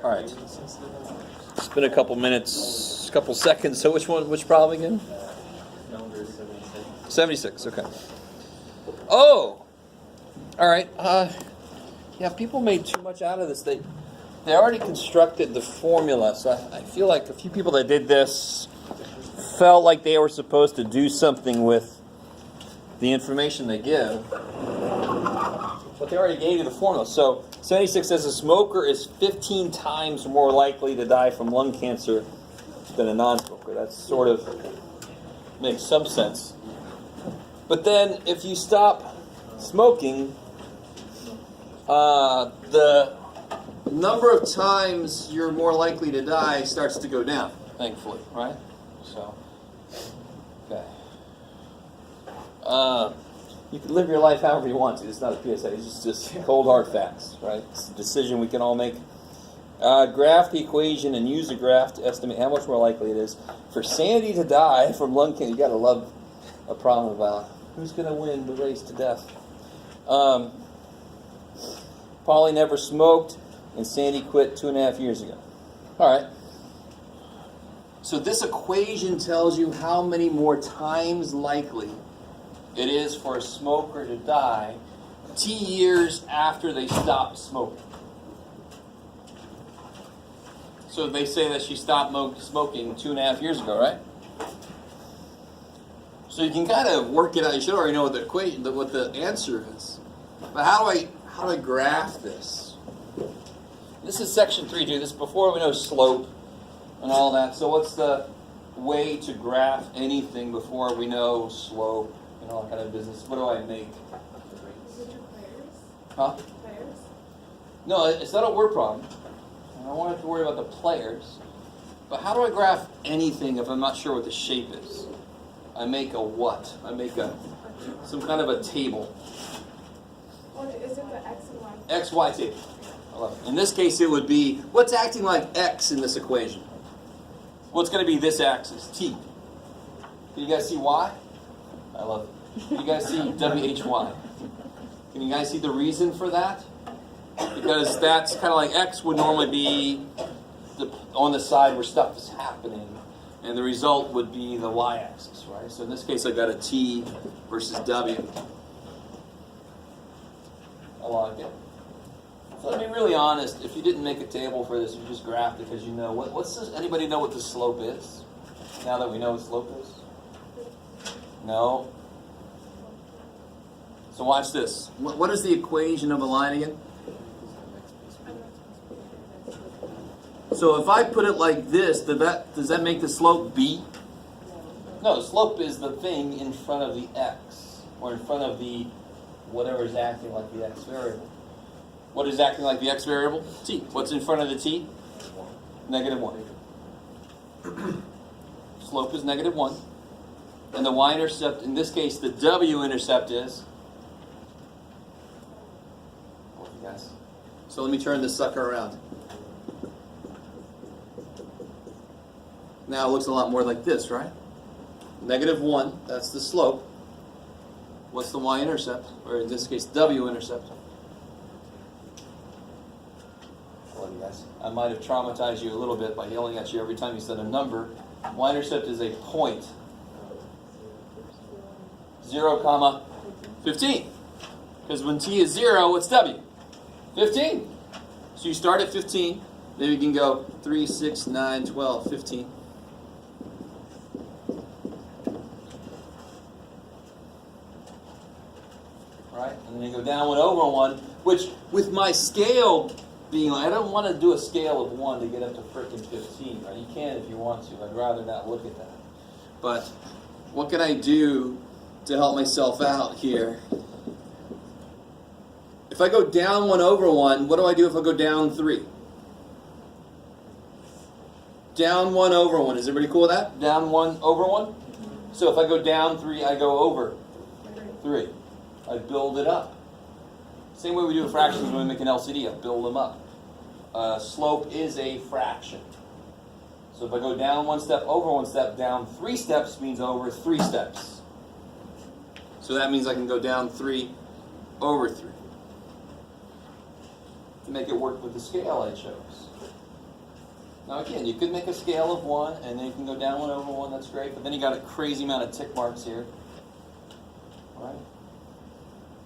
All right. It's been a couple minutes, couple seconds. So which problem again? Number is 76. 76, okay. Oh! All right. Yeah, people made too much out of this. They already constructed the formula, so I feel like a few people that did this felt like they were supposed to do something with the information they give. But they already gave you the formula. So 76 says a smoker is 15 times more likely to die from lung cancer than a non-smoker. That sort of makes some sense. But then if you stop smoking, the number of times you're more likely to die starts to go down, thankfully, right? So, okay. You can live your life however you want to. It's not a PSA. It's just cold hard facts, right? It's a decision we can all make. Graph the equation and use the graph to estimate how much more likely it is for Sandy to die from lung cancer. You got to love a problem about who's going to win the race to death. Polly never smoked, and Sandy quit 2.5 years ago. All right. So this equation tells you how many more times likely it is for a smoker to die T years after they stopped smoking. So they say that she stopped smoking 2.5 years ago, right? So you can kind of work it out. You should already know what the equation, what the answer is. But how do I graph this? This is section 3, too. This is before we know slope and all that. So what's the way to graph anything before we know slope and all that kind of business? What do I make? Huh? Players? No, it's not a word problem. I don't want to worry about the players. But how do I graph anything if I'm not sure what the shape is? I make a what? I make some kind of a table. Or is it the X and Y? X, Y table. I love it. In this case, it would be, what's acting like X in this equation? What's going to be this axis? T. Can you guys see Y? I love it. Can you guys see WHY? Can you guys see the reason for that? Because that's kind of like X would normally be on the side where stuff is happening. And the result would be the y-axis, right? So in this case, I've got a T versus W. I like it. So to be really honest, if you didn't make a table for this, you just graphed it because you know. What's this? Anybody know what the slope is? Now that we know what slope is? No? So watch this. What is the equation of a line again? So if I put it like this, does that make the slope B? No, the slope is the thing in front of the x, or in front of the whatever is acting like the x variable. What is acting like the x variable? T. What's in front of the t? -1. Slope is -1. And the y-intercept, in this case, the w-intercept is? Yes. So let me turn this sucker around. Now it looks a lot more like this, right? -1, that's the slope. What's the y-intercept? Or in this case, w-intercept. I love you guys. I might have traumatized you a little bit by yelling at you every time you said a number. Y-intercept is a point. 0, 15. Because when t is 0, what's w? 15. So you start at 15. Then you can go 3, 6, 9, 12, 15. Right? And then you go down 1 over 1, which with my scale being, I don't want to do a scale of 1 to get up to frickin' 15. Right? You can if you want to. I'd rather not look at that. But what can I do to help myself out here? If I go down 1 over 1, what do I do if I go down 3? Down 1 over 1. Is everybody cool with that? Down 1 over 1? So if I go down 3, I go over 3. I build it up. Same way we do with fractions when we make an LCD. I build them up. Slope is a fraction. So if I go down 1 step, over 1 step, down 3 steps means over 3 steps. So that means I can go down 3 over 3. To make it work with the scale I chose. Now again, you could make a scale of 1, and then you can go down 1 over 1, that's great, but then you got a crazy amount of tick marks here. All right?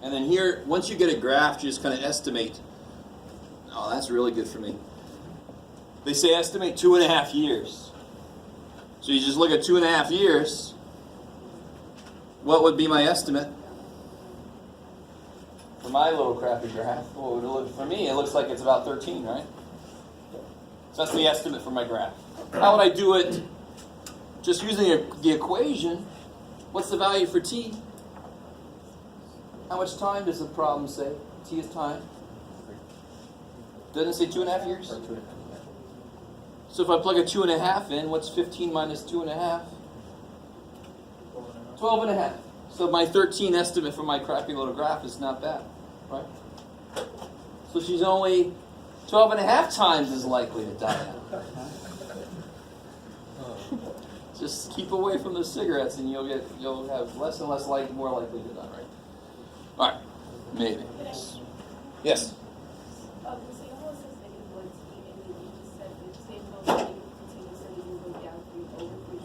And then here, once you get a graph, you just kind of estimate. Oh, that's really good for me. They say estimate 2.5 years. So you just look at 2.5 years. What would be my estimate? For my little crappy graph, what would it look for me? It looks like it's about 13, right? So that's the estimate for my graph. How would I do it just using the equation? What's the value for t? How much time does the problem say? T is time. Doesn't it say 2.5 years? So if I plug a 2.5 in, what's 15 minus 2.5? 12.5. So my 13 estimate for my crappy little graph is not bad, right? So she's only 12.5 times as likely to die now. Just keep away from the cigarettes, and you'll have less and less more likely to die, right? All right, maybe. Yes. So you know it says negative 1 t, and then you just said the same goes negative 2 t, so you can go down 3 over 3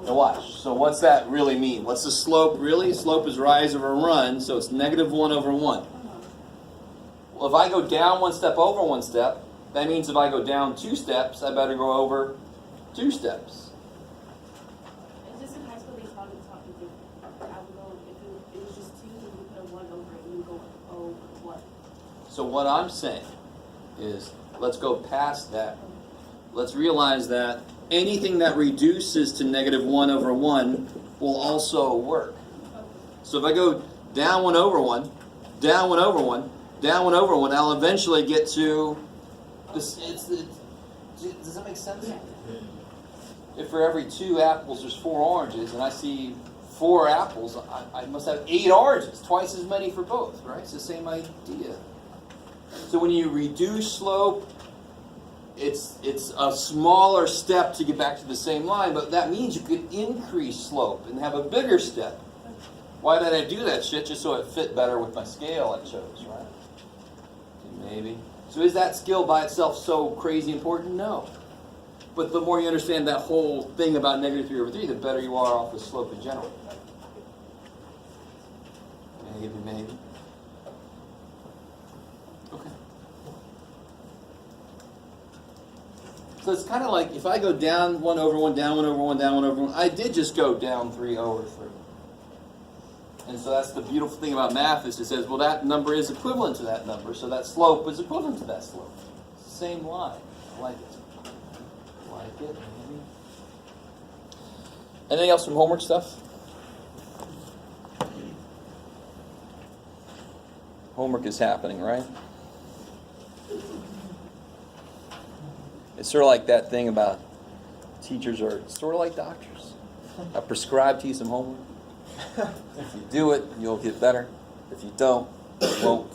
2. Now watch. So what's that really mean? What's the slope really? Slope is rise over run, so it's negative 1 over 1. Well, if I go down 1 step over 1 step, that means if I go down 2 steps, I better go over 2 steps. And just in high school, they taught me different. I would go, if it was just 2, then you put a 1 over it, and you go over 1. So what I'm saying is, let's go past that. Let's realize that anything that reduces to negative 1 over 1 will also work. So if I go down 1 over 1, down 1 over 1, down 1 over 1, I'll eventually get to this. Does that make sense? If for every 2 apples there's 4 oranges, and I see 4 apples, I must have 8 oranges, twice as many for both, right? It's the same idea. So when you reduce slope, it's a smaller step to get back to the same line, but that means you could increase slope and have a bigger step. Why did I do that shit? Just so it fit better with my scale I chose, right? Maybe. So is that skill by itself so crazy important? No. But the more you understand that whole thing about negative 3 over 3, the better you are off the slope in general. Maybe. Okay. So it's kind of like if I go down 1 over 1, down 1 over 1, down 1 over 1, I did just go down 3 over 3. And so that's the beautiful thing about math is it says, well, that number is equivalent to that number, so that slope is equivalent to that slope. It's the same line. I like it. Like it, maybe. Anything else from homework stuff? Homework is happening, right? It's sort of like that thing about teachers are sort of like doctors. I prescribe to you some homework. If you do it, you'll get better. If you don't, you won't.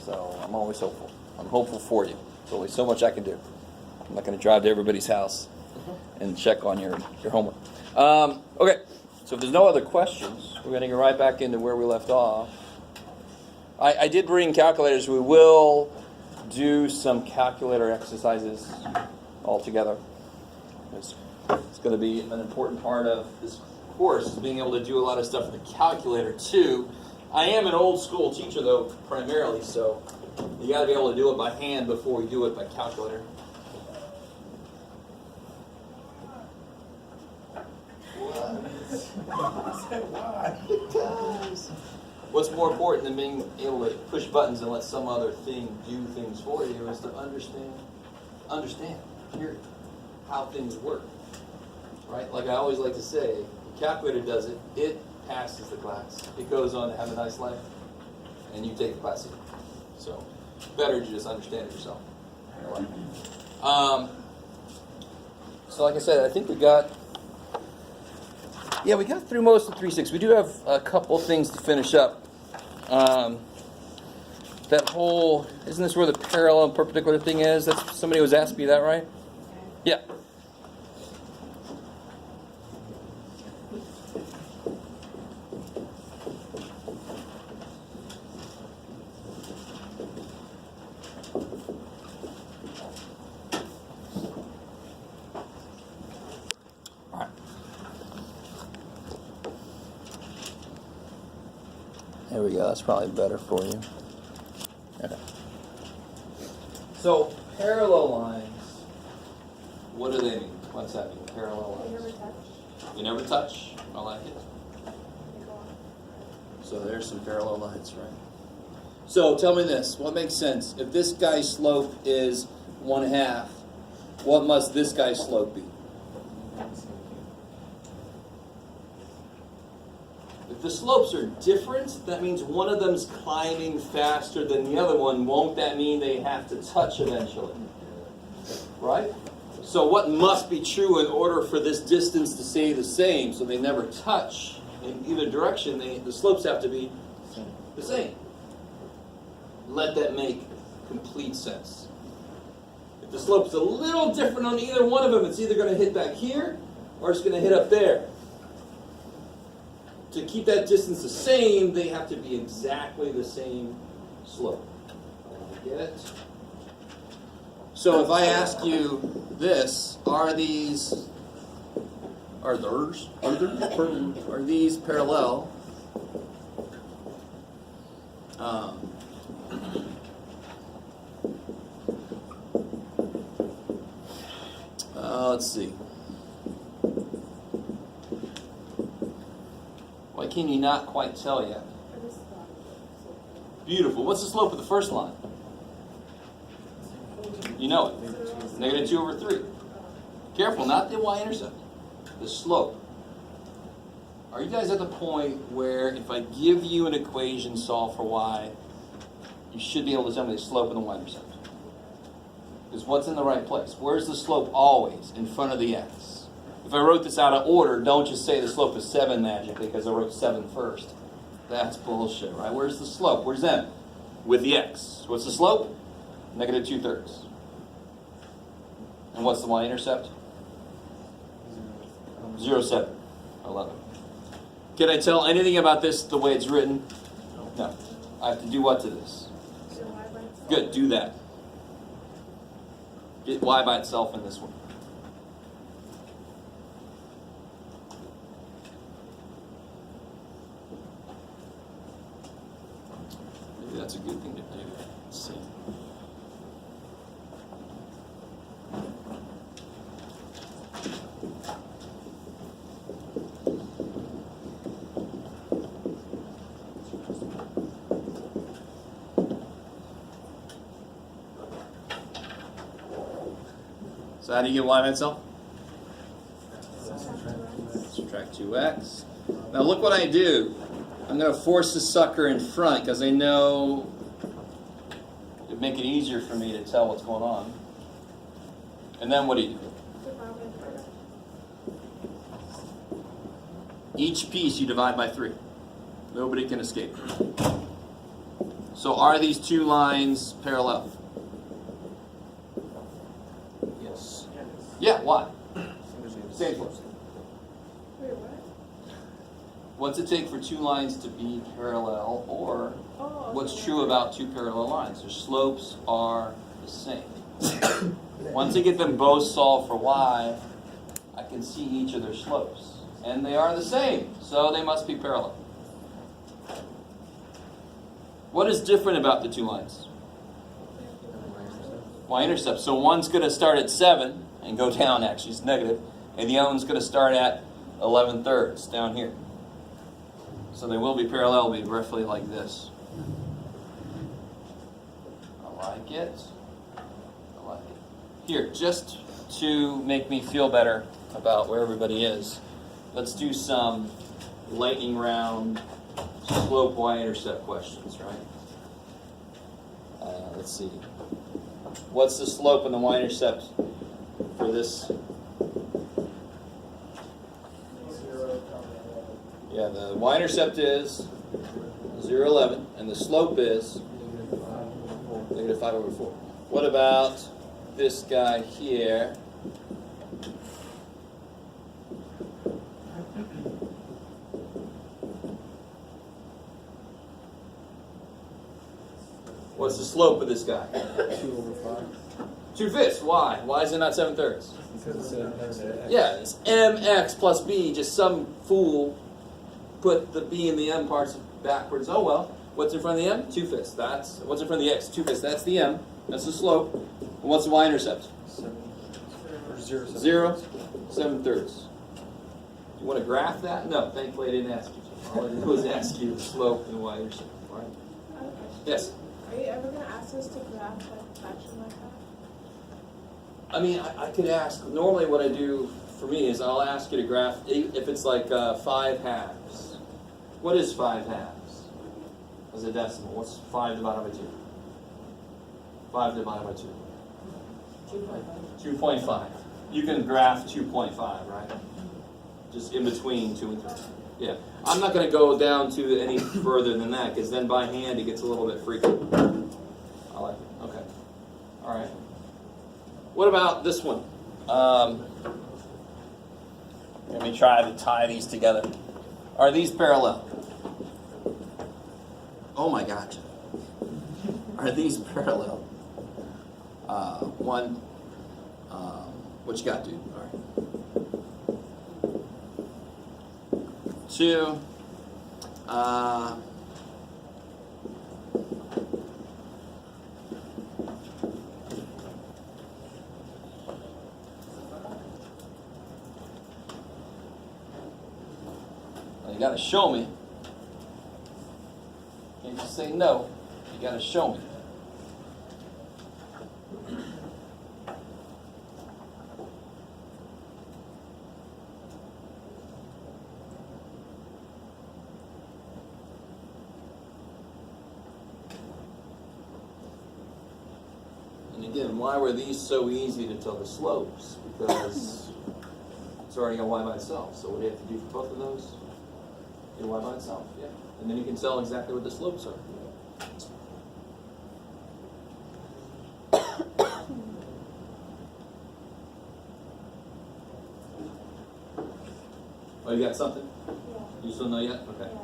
So I'm always hopeful. I'm hopeful for you. There's only so much I can do. I'm not going to drive to everybody's house and check on your homework. Okay, so if there's no other questions, we're going to go right back into where we left off. I did bring calculators. We will do some calculator exercises all together. It's going to be an important part of this course, is being able to do a lot of stuff with the calculator too. I am an old school teacher though, primarily, so you got to be able to do it by hand before we do it by calculator. What's more important than being able to push buttons and let some other thing do things for you is to understand, period, how things work. Right? Like I always like to say, the calculator does it, it passes the class. It goes on to have a nice life, and you take the class. So, better to just understand it yourself. So like I said, I think we got through most of 3.6. We do have a couple things to finish up. That whole, isn't this where the parallel and perpendicular thing is? That's, somebody was asking me that, right? Yeah. There we go. That's probably better for you. Okay. So parallel lines. What do they mean? What's that mean? Parallel You lines. never touch. You never touch. I like it. They go on. So there's some parallel lines, right? So tell me this. What makes sense? If this guy's slope is 1/2, what must this guy's slope be? If the slopes are different, that means one of them's climbing faster than the other one. Won't that mean they have to touch eventually? Right? So what must be true in order for this distance to stay the same so they never touch in either direction? The slopes have to be the same. Let that make complete sense. If the slope's a little different on either one of them, it's either going to hit back here or it's going to hit up there. To keep that distance the same, they have to be exactly the same slope. Get it? So if I ask you this, are these parallel? Let's see. Why can you not quite tell yet? For this one. Beautiful. What's the slope of the first line? You know it. -2/3. Careful, not the y-intercept. The slope. Are you guys at the point where if I give you an equation, solve for y, you should be able to tell me the slope and the y-intercept? Because what's in the right place? Where's the slope always? In front of the x. If I wrote this out of order, don't just say the slope is 7 magically because I wrote 7 first. That's bullshit, right? Where's the slope? Where's m? With the x. What's the slope? -2/3. And what's the y-intercept? 0.7. 11. Can I tell anything about this the way it's written? No. I have to do what to this? So y by itself. Good, do that. Get y by itself in this one. Maybe that's a good thing to do. Let's see. So how do you get y by itself? Subtract 2x. Now look what I do. I'm going to force the sucker in front because I know it'd make it easier for me to tell what's going on. And then what do you do? Each piece you divide by 3. Nobody can escape. So are these two lines parallel? Yes. Yeah, why? Same force. Wait, what? What's it take for two lines to be parallel, or Oh, what's okay. true about two parallel lines? Their slopes are the same. Once I get them both solved for y, I can see each of their slopes. And they are the same, so they must be parallel. What is different about the two lines? Y-intercept. So one's going to start at 7 and go down, actually, it's negative. And the other one's going to start at 11/3 down here. So they will be parallel, be roughly like this. I like it. I like it. Here, just to make me feel better about where everybody is, let's do some lightning round slope y-intercept questions, right? Let's see. What's the slope and the y-intercept for this? Yeah, the y-intercept is 0.11, and the slope is -5/4. What about this guy here? What's the slope of this guy? 2/5. 2/5. Why? Why is it not 7/3? Because it's x. Yeah, it's mx plus b. Just some fool put the b and the m parts backwards. Oh well. What's in front of the m? 2/5. That's what's in front of the x. 2/5. That's the m. That's the slope. And what's the y-intercept? 0, 7/3. You want to graph that? No, thankfully I didn't ask you. All I did was ask you the slope and the y-intercept. All right. I have a question. Yes. Are you ever gonna ask us to graph like a fraction like that? I mean, I could ask. Normally, what I do for me is I'll ask you to graph if it's like 5 halves. What is 5 halves? As a decimal, what's 5 divided by 2? 5 divided by 2. 2.5. You can graph 2.5, right? Just in between 2 and 3. Yeah. I'm not going to go down to any further than that, because then by hand it gets a little bit freaky. I like it. Okay. All right. What about this one? Let me try to tie these together. Are these parallel? Oh my gosh. Are these parallel? One. What you got, dude? All right. 2. Well, you got to show me. Can't just say no. You got to show me. And again, why were these so easy to tell the slopes? Because it's already got y by itself. So what do you have to do for both of those? Get y by itself, yeah. And then you can tell exactly what the slopes are. Oh, you got something? Yeah. You still know yet? Okay. Yeah.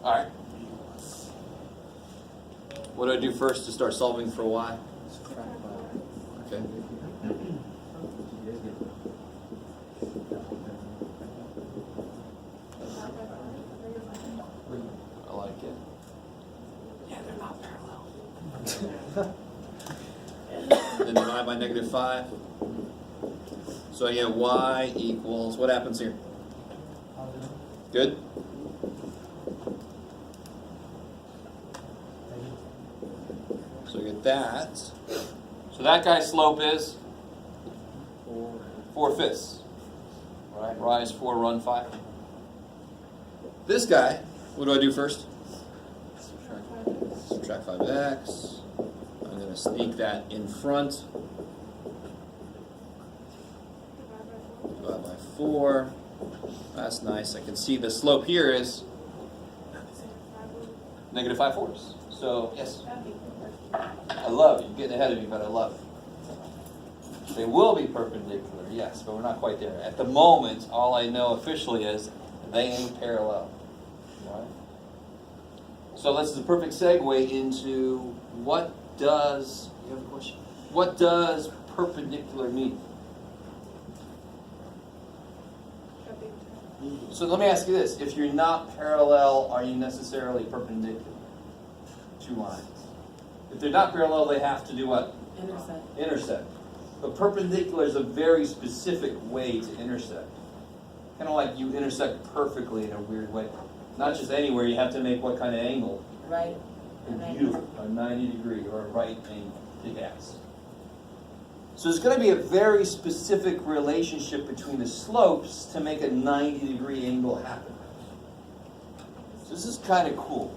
All right. What do I do first to start solving for y? Okay. I like it. Yeah, they're not parallel. Then divide by -5. So I get y equals, what happens here? Good? So I get that. So that guy's slope is 4/5. Right? Rise 4, run 5. This guy, what do I do first? Subtract 5x. I'm going to sneak that in front. Divide by 4. That's nice. I can see the slope here is -5/4. So, yes. I love it. You're getting ahead of me, but I love it. They will be perpendicular, yes, but we're not quite there. At the moment, all I know officially is they ain't parallel. Right? So this is a perfect segue into what does, you have a question? What does perpendicular mean? So let me ask you this. If you're not parallel, are you necessarily perpendicular? 2 lines. If they're not parallel, they have to do what? Intersect. Intersect. But perpendicular is a very specific way to intersect. Kind of like you intersect perfectly in a weird way. Not just anywhere, you have to make what kind of angle? Right. A 90 degree or a right angle. Big ass. So there's going to be a very specific relationship between the slopes to make a 90-degree angle happen. So this is kind of cool.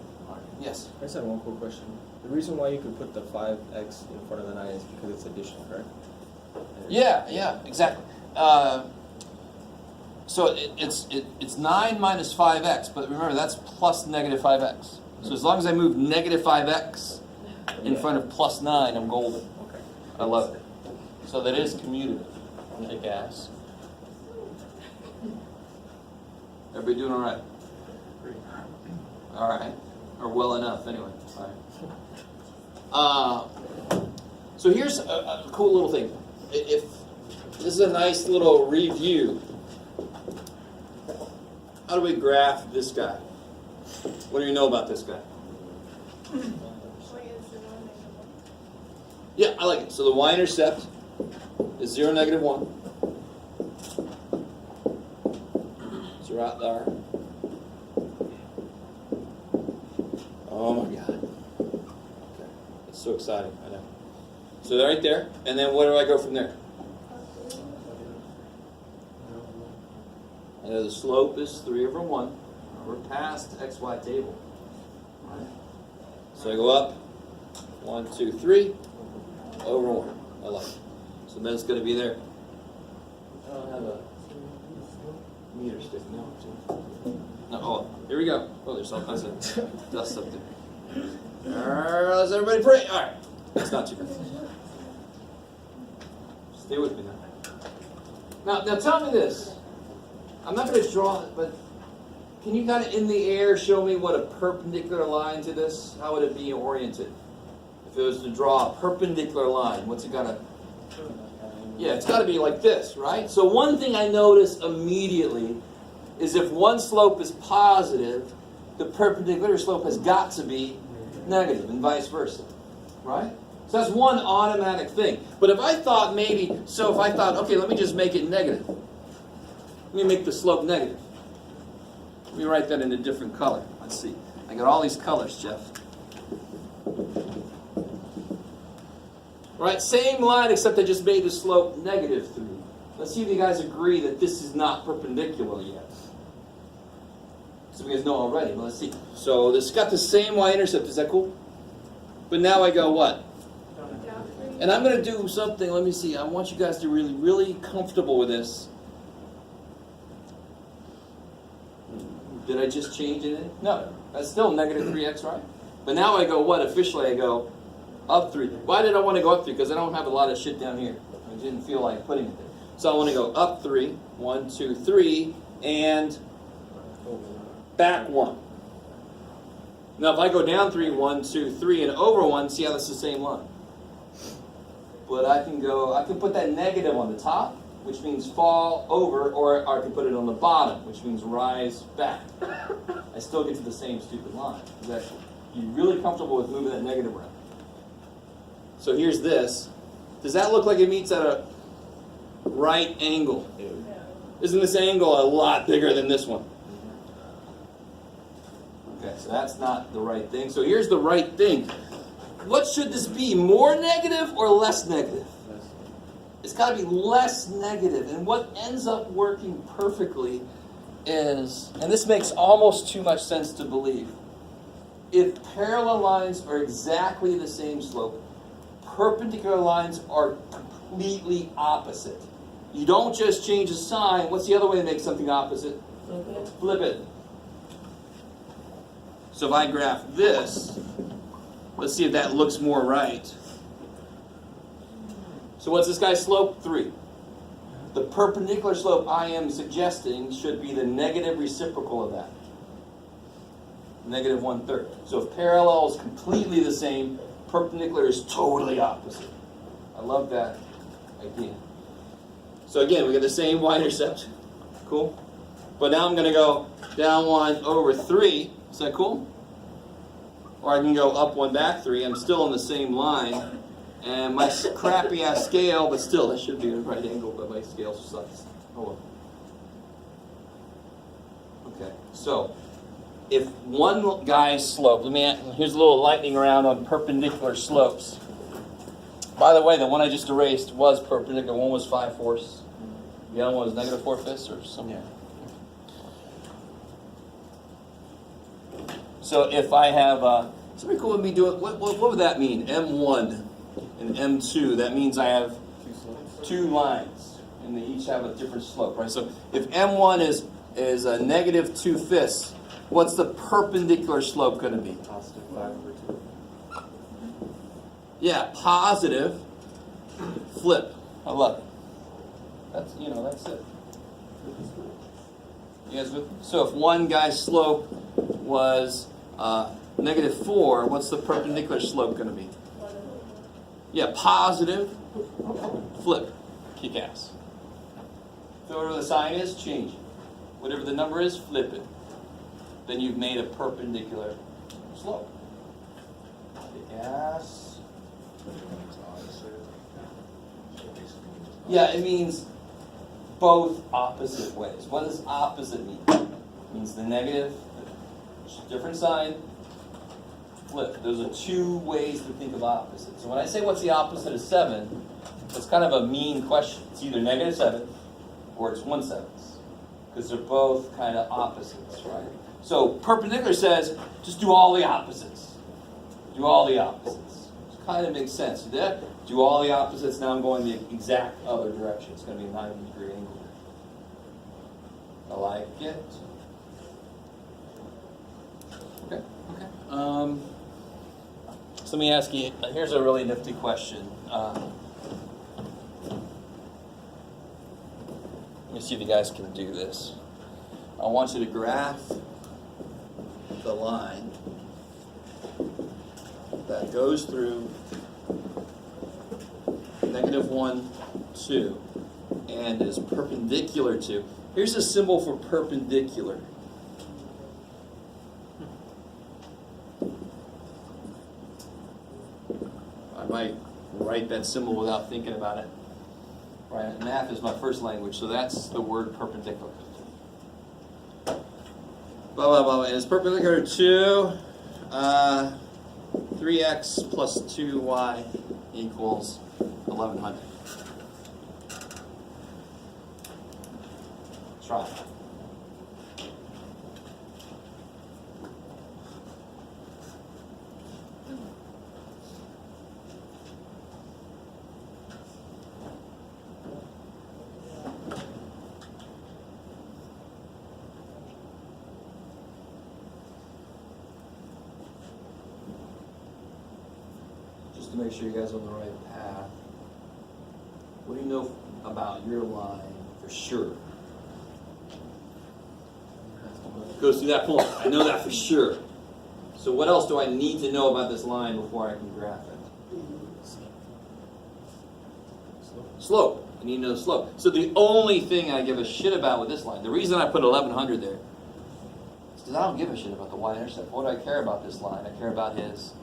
Yes? I just had one cool question. The reason why you could put the 5x in front of the 9 is because it's addition, correct? Yeah, exactly. So it's 9 minus 5x, but remember that's plus -5x. So as long as I move -5x in front of plus 9, I'm golden. Okay. I love it. So that is commutative. Kick ass. Everybody doing all right? All right. Or well enough, anyway. All right. So here's a cool little thing. If this is a nice little review. How do we graph this guy? What do you know about this guy? Yeah, I like it. So the y-intercept is 0, -1. So right there. Oh my God. Okay. It's so exciting, I know. So they're right there, and then where do I go from there? And the slope is 3/1. We're past XY table. Right. So I go up 1, 2, 3 over 1. I like it. So then it's going to be there. I don't have a meter sticking out. No, oh, here we go. Oh, there's all kinds of dust up there. Let's everybody pray. All right. It's not too bad. Stay with me now. Now tell me this. I'm not going to draw it, but can you kind of in the air show me what a perpendicular line to this, how would it be oriented? If it was to draw a perpendicular line, what's it got to... Yeah, it's got to be like this, right? So one thing I notice immediately is if one slope is positive, the perpendicular slope has got to be negative and vice versa, right? So that's one automatic thing. But if I thought okay, let me just make it negative. Let me make the slope negative. Let me write that in a different color. Let's see. I got all these colors, Jeff. Right, same line except I just made the slope -3. Let's see if you guys agree that this is not perpendicular yet. So you guys know already, but let's see. So this got the same y-intercept, is that cool? But now I go what? And I'm going to do something, let me see, I want you guys to really, really comfortable with this. Did I just change it? No, that's still -3x, right? But now I go what? Officially I go up 3. Why did I want to go up 3? Because I don't have a lot of shit down here. I didn't feel like putting it there. So I want to go up 3, 1, 2, 3, and back 1. Now if I go down 3, 1, 2, 3, and over 1, see how that's the same line. But I can put that negative on the top, which means fall over, or I can put it on the bottom, which means rise back. I still get to the same stupid line. You really comfortable with moving that negative around? So here's this. Does that look like it meets at a right angle? Isn't this angle a lot bigger than this one? Okay, so that's not the right thing. So here's the right thing. What should this be? More negative or less negative? It's got to be less negative. And what ends up working perfectly is, and this makes almost too much sense to believe, if parallel lines are exactly the same slope, perpendicular lines are completely opposite. You don't just change a sign. What's the other way to make something opposite? Flip it. So if I graph this, let's see if that looks more right. So what's this guy's slope? 3. The perpendicular slope I am suggesting should be the negative reciprocal of that. -1/3. So if parallel is completely the same, perpendicular is totally opposite. I love that idea. So again, we get the same y-intercept. Cool? But now I'm going to go down 1 over 3. Is that cool? Or I can go up 1, back 3. I'm still on the same line. And my crappy ass scale, but still, that should be a right angle, but my scale sucks. Oh well. Okay, so if one guy's slope, here's a little lightning round on perpendicular slopes. By the way, the one I just erased was perpendicular. One was 5/4. The other one was -4/5 or something. So if I have, somebody cool with me doing, what would that mean? M1 and M2, that means I have 2 lines, and they each have a different slope, right? So if M1 is a -2/5, what's the perpendicular slope going to be? Positive 5/2. Yeah, positive flip. I love it. That's it. You guys with me? So if one guy's slope was -4, what's the perpendicular slope going to be? Yeah, positive. Flip. Kick ass. So whatever the sign is, change it. Whatever the number is, flip it. Then you've made a perpendicular slope. Kick ass. Yeah, it means both opposite ways. What does opposite mean? It means the negative, different sign, flip. Those are two ways to think of opposites. So when I say what's the opposite of 7, it's kind of a mean question. It's either -7 or it's 1/7. Because they're both kind of opposites, right? So perpendicular says, just do all the opposites. Do all the opposites. It kind of makes sense. Do all the opposites, now I'm going the exact other direction. It's going to be a 90-degree angle. I like it. Okay. So let me ask you, here's a really nifty question. Let me see if you guys can do this. I want you to graph the line that goes through -1, 2, and is perpendicular to. Here's a symbol for perpendicular. I might write that symbol without thinking about it. Right, math is my first language, so that's the word perpendicular. Blah, blah, blah. And it's perpendicular to 3x plus 2y equals 1100. Try. Just to make sure you guys are on the right path. What do you know about your line for sure? Goes through that point. I know that for sure. So what else do I need to know about this line before I can graph it? Slope. I need to know the slope. So the only thing I give a shit about with this line, the reason I put 1100 there, is because I don't give a shit about the y-intercept. What do I care about this line? I care about his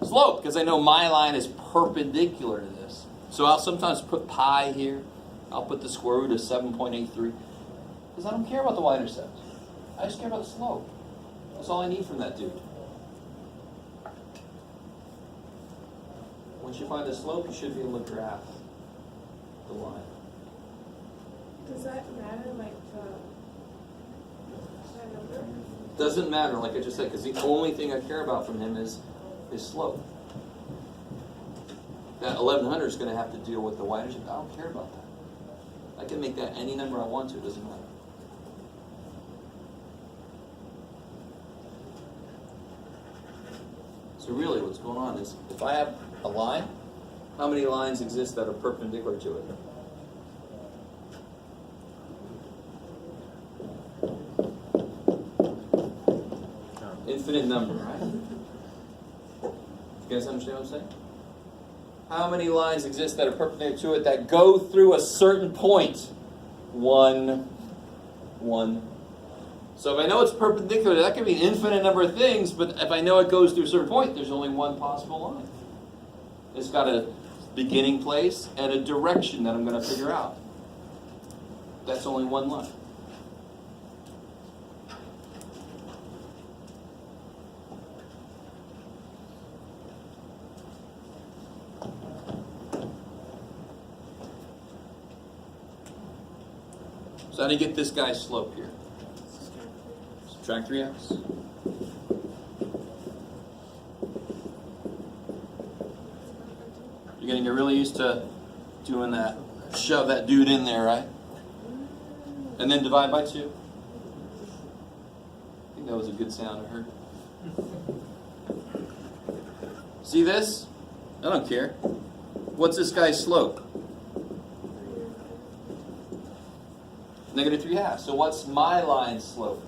slope, because I know my line is perpendicular to this. So I'll sometimes put pi here. I'll put the square root of 7.83, because I don't care about the y-intercept. I just care about the slope. That's all I need from that dude. Once you find the slope, you should be able to graph the line. Does that matter, like, that number? Doesn't matter, like I just said, because the only thing I care about from him is his slope. That 1100 is going to have to deal with the y-intercept. I don't care about that. I can make that any number I want to. It doesn't matter. So really what's going on is, if I have a line, how many lines exist that are perpendicular to it? Infinite number, right? You guys understand what I'm saying? How many lines exist that are perpendicular to it that go through a certain point? One. So if I know it's perpendicular, that can be an infinite number of things, but if I know it goes through a certain point, there's only one possible line. It's got a beginning place and a direction that I'm going to figure out. That's only one line. So how do you get this guy's slope here? Subtract 3x. You're going to get really used to doing that. Shove that dude in there, right? And then divide by 2. I think that was a good sound I heard. See this? I don't care. What's this guy's slope? Negative 3/2. So what's my line slope?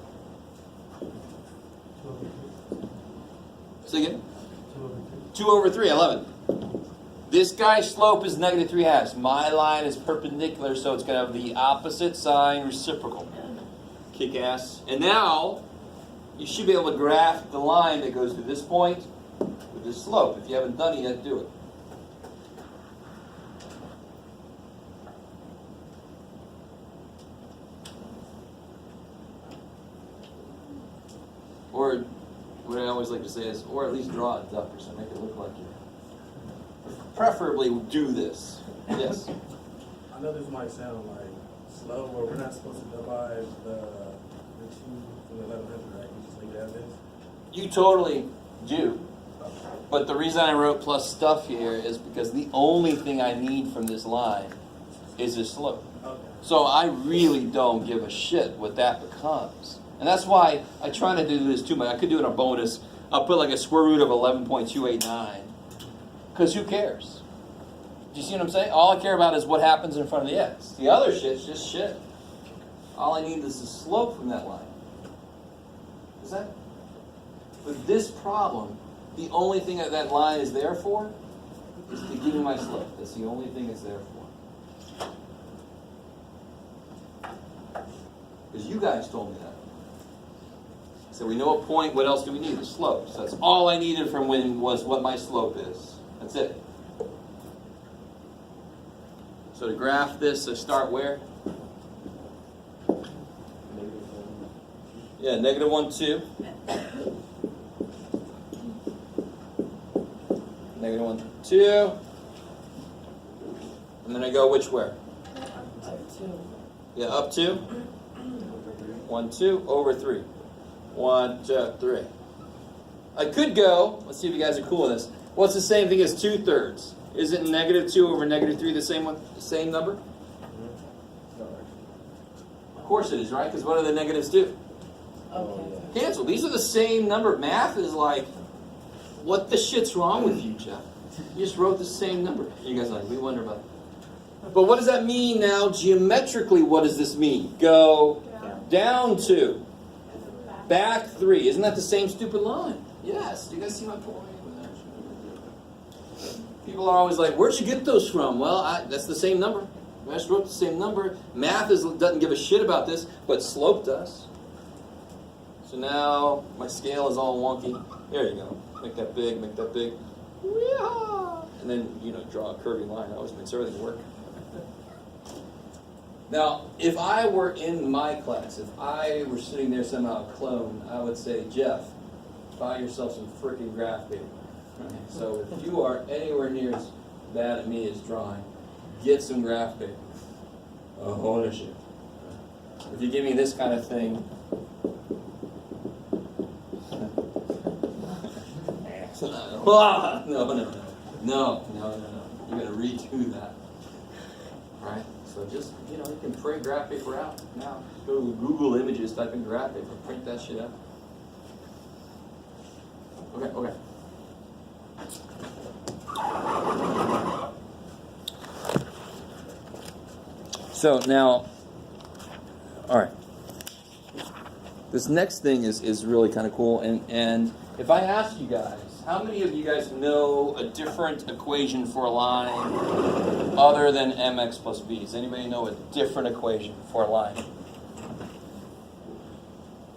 Say again? 2/3. I love it. This guy's slope is negative 3/2. My line is perpendicular, so it's going to have the opposite sign reciprocal. Kick ass. And now, you should be able to graph the line that goes to this point with this slope. If you haven't done it yet, do it. Or, what I always like to say is, or at least draw a duck or something, make it look like you. Preferably do this. Yes? I know this might sound like slow, but we're not supposed to divide the 2 from the 1100, right? We just leave it as is? You totally do. But the reason I wrote plus stuff here is because the only thing I need from this line is this slope. Okay. So I really don't give a shit what that becomes. And that's why I try to do this too much. I could do it on bonus. I'll put like a square root of 11.289. Because who cares? Do you see what I'm saying? All I care about is what happens in front of the x. The other shit's just shit. All I need is the slope from that line. Is that? With this problem, the only thing that line is there for is to give me my slope. That's the only thing it's there for. Because you guys told me that. So we know a point, what else do we need? The slope. So that's all I needed from when was what my slope is. That's it. So to graph this, I start where? Yeah, negative 1, 2. Negative 1, 2. And then I go which where? Up to. Yeah, up 2. 1, 2, over 3. 1, 2, 3. I could go, let's see if you guys are cool with this. What's the same thing as 2/3? Isn't negative 2 over negative 3 the same one, the same number? Of course it is, right? Because what do the negatives do? Okay. Cancel. These are the same number. Math is like, what the shit's wrong with you, Jeff? You just wrote the same number. You guys are like, we wonder about it. But what does that mean now? Geometrically, what does this mean? Go down 2. Back 3. Isn't that the same stupid line? Yes. Do you guys see my point? People are always like, where'd you get those from? Well, that's the same number. I just wrote the same number. Math doesn't give a shit about this, but slope does. So now my scale is all wonky. There you go. Make that big, make that big. And then, draw a curvy line. That always makes everything work. Now, if I were in my class, if I were sitting there somehow a clone, I would say, Jeff, buy yourself some freaking graph paper. Right? So if you are anywhere near as bad at me as drawing, get some graph paper. Ownership. If you give me this kind of thing, no. You're gonna redo that. Right? So just, you can print graph paper out now. Go to Google Images, type in graph paper, print that shit out. Okay. So now, all right. This next thing is really kind of cool. And if I ask you guys, how many of you guys know a different equation for a line other than mx plus b? Does anybody know a different equation for a line?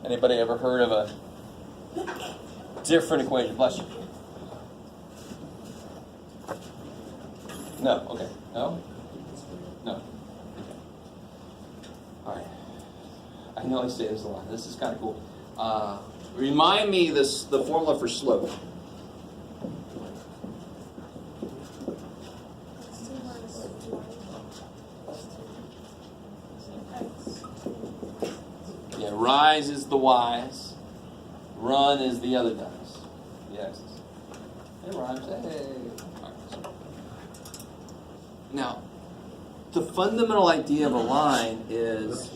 Anybody ever heard of a different equation? Bless you. No. Okay. No? No. Okay. All right. I know I say this a lot. This is kind of cool. Remind me the formula for slope. Yeah, rise is the y's. Run is the other guys. The x's. It rhymes. Hey. All right. Now, the fundamental idea of a line is,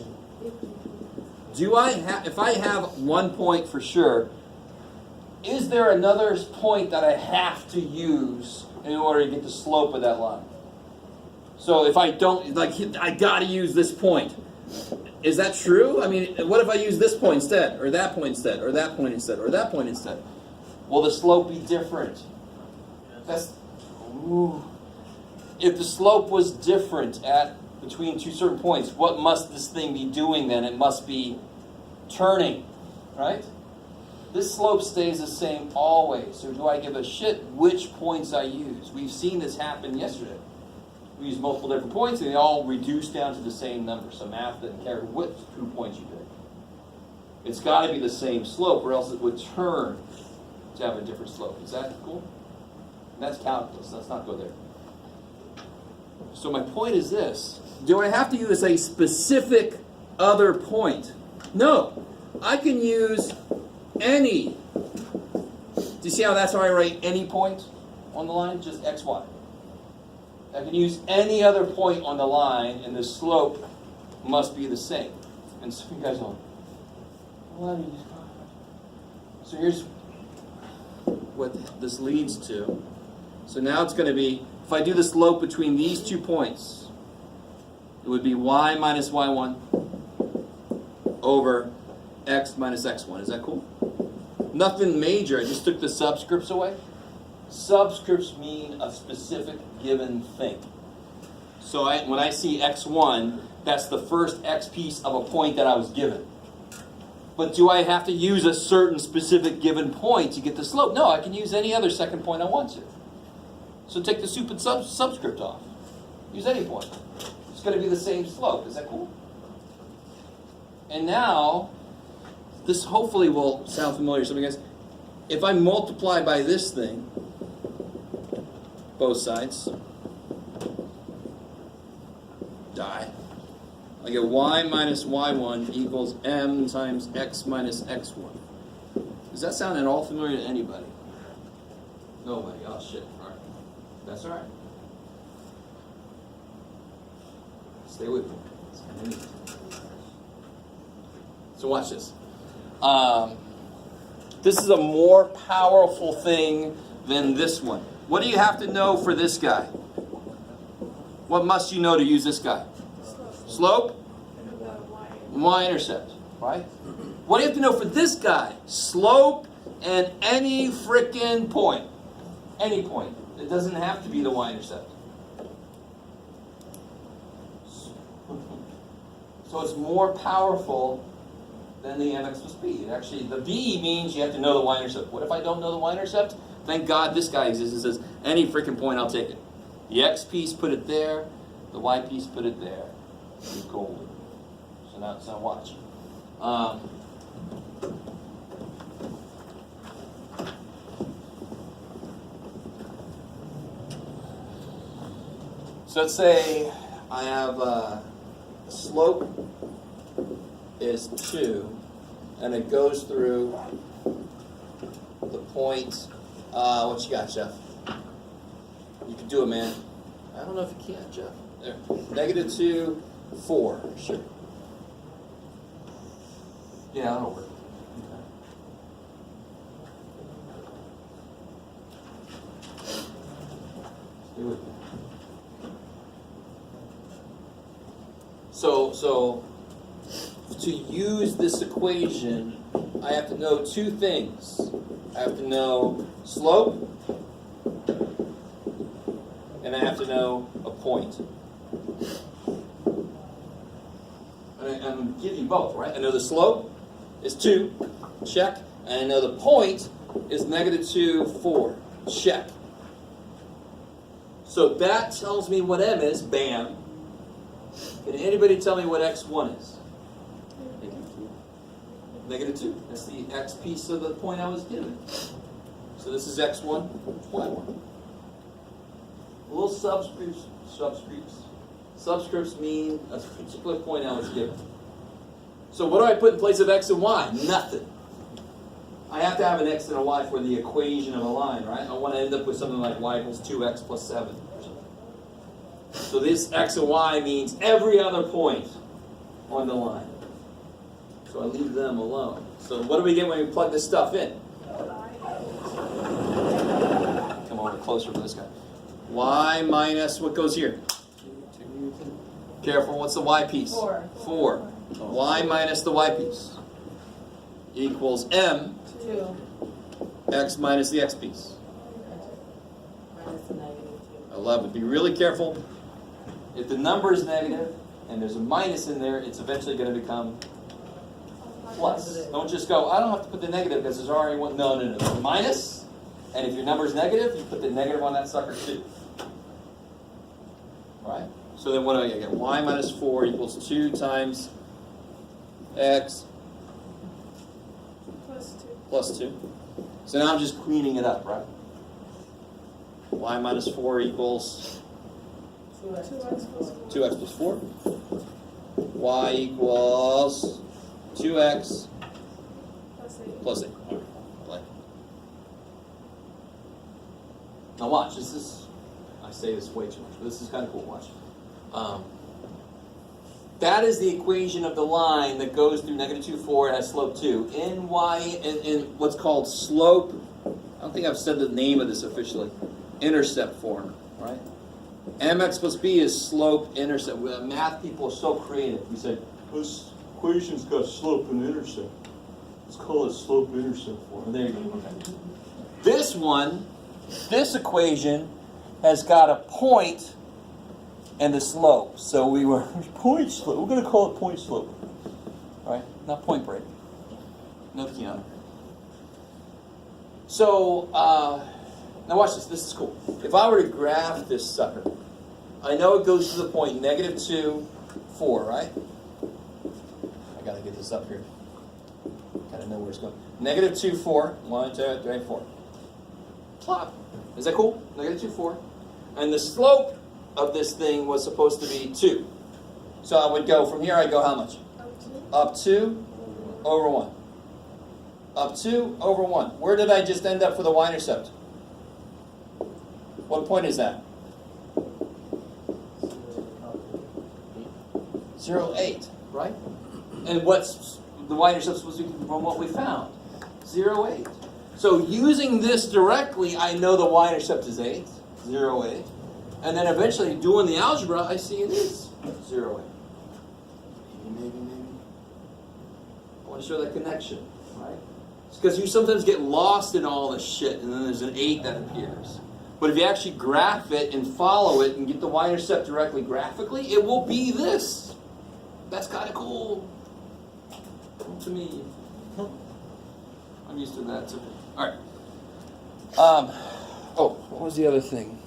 if I have one point for sure, is there another point that I have to use in order to get the slope of that line? So if I don't, I gotta use this point. Is that true? I mean, what if I use this point instead, or that point instead, or that point instead, or that point instead? Will the slope be different? If the slope was different at between two certain points, what must this thing be doing then? It must be turning, right? This slope stays the same always. So do I give a shit which points I use? We've seen this happen yesterday. We use multiple different points and they all reduce down to the same number. So math doesn't care which 2 points you pick. It's got to be the same slope or else it would turn to have a different slope. Is that cool? And that's calculus. Let's not go there. So my point is this. Do I have to use a specific other point? No. I can use any. Do you see how that's how I write any point on the line? Just x, y. I can use any other point on the line, and the slope must be the same. And so you guys go, what are you? So here's what this leads to. So now it's going to be, if I do the slope between these 2 points, it would be y minus y1 over x minus x1. Is that cool? Nothing major. I just took the subscripts away. Subscripts mean a specific given thing. So when I see x1, that's the first x piece of a point that I was given. But do I have to use a certain specific given point to get the slope? No, I can use any other second point I want to. So take the stupid subscript off. Use any point. It's going to be the same slope. Is that cool? And now, this hopefully will sound familiar to some of you guys. If I multiply by this thing, both sides, die. I get y minus y1 equals m times x minus x1. Does that sound at all familiar to anybody? Nobody. Oh, shit. All right. That's all right. Stay with me. It's kind of neat. So watch this. This is a more powerful thing than this one. What do you have to know for this guy? What must you know to use this guy? Slope? Y-intercept, right? What do you have to know for this guy? Slope and any frickin' point. Any point. It doesn't have to be the y-intercept. So it's more powerful than the mx plus b. Actually, the b means you have to know the y-intercept. What if I don't know the y-intercept? Thank God this guy exists. It says, any freaking point, I'll take it. The x piece, put it there. The y piece, put it there. It's golden. So now watch. So let's say I have slope is 2, and it goes through the point. What you got, Jeff? You can do it, man. I don't know if you can, Jeff. There. -2, 4. Sure. Yeah, that'll work. Stay with me. So to use this equation, I have to know 2 things. I have to know slope, and I have to know a point. And I'm going to give you both, right? I know the slope is 2, check. And I know the point is -2, 4, check. So that tells me what m is, bam. Can anybody tell me what x1 is? -2. That's the x piece of the point I was given. So this is x1, y1. Little subscripts. Subscripts mean a particular point I was given. So what do I put in place of x and y? Nothing. I have to have an x and a y for the equation of a line, right? I want to end up with something like y equals 2x plus 7. So this x and y means every other point on the line. So I leave them alone. So what do we get when we plug this stuff in? Come over closer to this guy. Y minus what goes here? Careful, what's the y piece? 4. 4. Y minus the y piece equals m 2. x minus the x piece. Minus the negative 11. Be really careful. If the number is negative and there's a minus in there, it's eventually going to become plus. Don't just go, I don't have to put the negative because there's already one. No. The minus, and if your number is negative, you put the negative on that sucker too. Right? So then what do I get? Y minus 4 equals 2 times x plus 2. So now I'm just cleaning it up, right? Y minus 4 equals 2x plus 4. Y equals 2x plus 8. All right, blank. Now watch, this is, I say this way too much, but this is kind of cool, watch. That is the equation of the line that goes through negative 2, 4, it has slope 2. In what's called slope, I don't think I've said the name of this officially, intercept form, right? mx plus b is slope intercept. Math people are so creative. We say, this equation's got slope and intercept. Let's call it slope intercept form. There you go. Okay. This equation has got a point and the slope. So we were point slope. We're going to call it point slope, right? Not point break. No Keanu. So now watch this. This is cool. If I were to graph this sucker, I know it goes to the point negative 2, 4, right? I got to get this up here. Got to know where it's going. Negative 2, 4. 1, 2, 3, 4. Plop. Is that cool? Negative 2, 4. And the slope of this thing was supposed to be 2. So I would go from here, I'd go how much? Up 2 over 1. Up 2 over 1. Where did I just end up for the y-intercept? What point is that? 0, 8, right? And what's the y-intercept supposed to be from what we found? 0, 8. So using this directly, I know the y-intercept is 8, 0, 8. And then eventually, doing the algebra, I see it is 0, 8. Maybe. I want to show that connection, right? It's because you sometimes get lost in all this shit, and then there's an 8 that appears. But if you actually graph it and follow it and get the y-intercept directly graphically, it will be this. That's kind of cool. To me. I'm used to that too. All right. What was the other thing?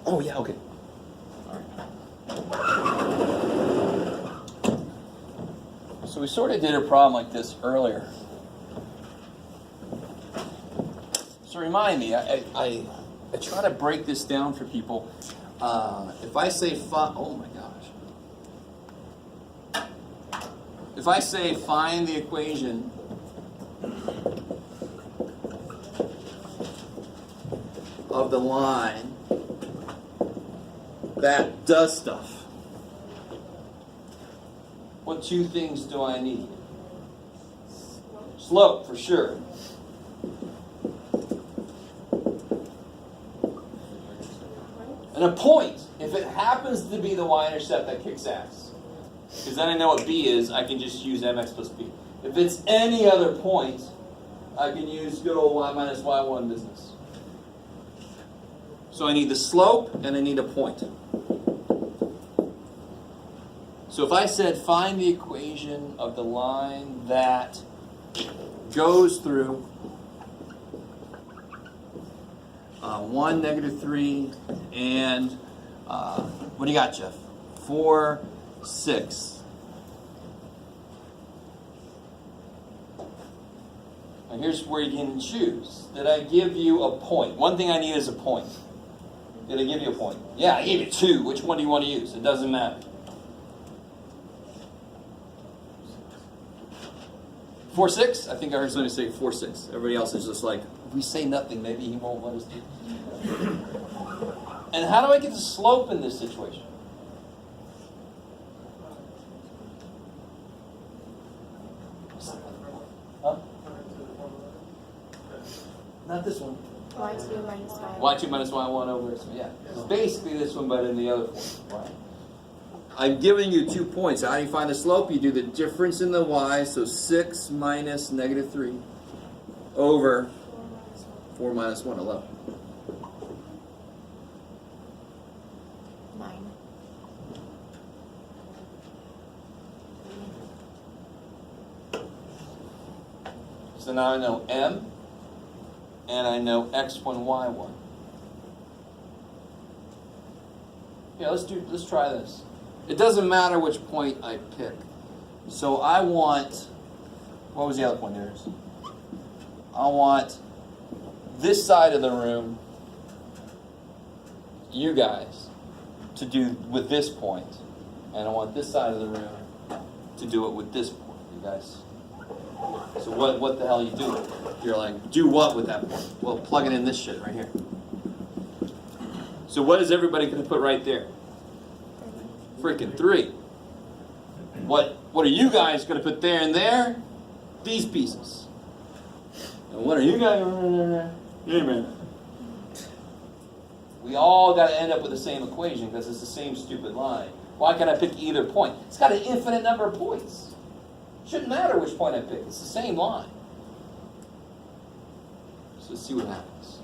Oh, yeah, okay. All right. So we sort of did a problem like this earlier. So remind me, I try to break this down for people. If I say, oh my gosh. If I say find the equation of the line that does stuff, what 2 things do I need? Slope, for sure. And a point. If it happens to be the y-intercept, that kicks ass. Because then I know what b is, I can just use mx plus b. If it's any other point, I can use good old y minus y1 business. So I need the slope and I need a point. So if I said find the equation of the line that goes through 1, negative 3, and what do you got, Jeff? 4, 6. And here's where you can choose. Did I give you a point? One thing I need is a point. Did I give you a point? Yeah, I gave you 2. Which one do you want to use? It doesn't matter. 4, 6? I think I heard somebody say 4, 6. Everybody else is just like, if we say nothing, maybe he won't let us do it. And how do I get the slope in this situation? Huh? Not this one. Y2 minus y1. Y2 minus y1 over this one. Yeah, it's basically this one, but in the other form. Right. I'm giving you 2 points. How do you find the slope? You do the difference in the y, so 6 minus -3 over 4 minus 1, 11. 9. So now I know m, and I know x1, y1. Yeah, let's try this. It doesn't matter which point I pick. So I want, what was the other point yours? I want this side of the room, you guys, to do with this point, and I want this side of the room to do it with this point, you guys. So what the hell you do? You're like, do what with that point? Well, plug it in this shit right here. So what is everybody going to put right there? Freaking 3. What are you guys going to put there and there? These pieces. And what are you guys? We all got to end up with the same equation because it's the same stupid line. Why can't I pick either point? It's got an infinite number of points. Shouldn't matter which point I pick. It's the same line. So let's see what happens.